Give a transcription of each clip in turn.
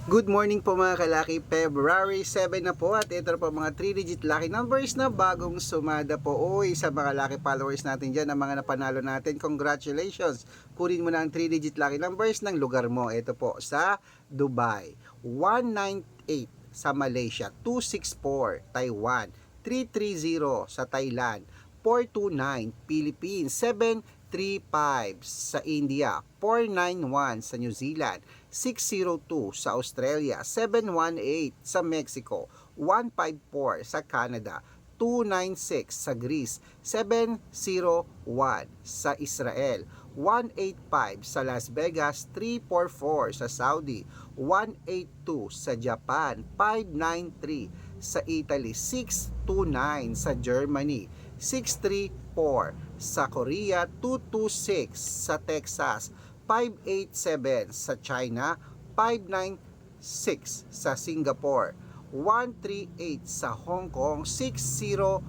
Good morning po mga kalaki, February 7 na po at ito na po mga 3-digit lucky numbers na bagong sumada po. Uy, sa mga lucky followers natin dyan, ang mga napanalo natin, congratulations! Kunin mo na ang 3-digit lucky numbers ng lugar mo. Ito po sa Dubai, 198 sa Malaysia, 264 Taiwan, 330 sa Thailand, 429 Philippines, 735 sa India, 491 sa New Zealand, 602 sa Australia, 718 sa Mexico, 154 sa Canada, 296 sa Greece, 701 sa Israel, 185 sa Las Vegas, 344 sa Saudi, 182 sa Japan, 593 sa Italy, 629 sa Germany, 634 sa Korea, 226 sa Texas, 587 sa China, 596 sa Singapore, 138 sa Hong Kong, 608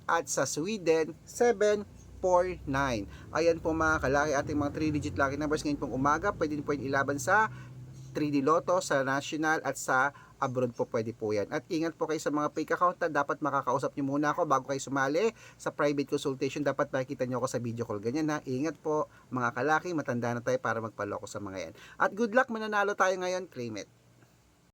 at sa Sweden, 749. Ayan po mga kalaki ating mga 3-digit lucky numbers ngayon pong umaga. Pwede po ilaban sa 3D Lotto, sa national at sa abroad po pwede po yan. At ingat po kayo sa mga fake account na dapat makakausap nyo muna ako bago kayo sumali sa private consultation. Dapat makikita nyo ako sa video call. Ganyan ha. Ingat po mga kalaki, matanda na tayo para magpaloko sa mga yan. At good luck, mananalo tayo ngayon. Claim it.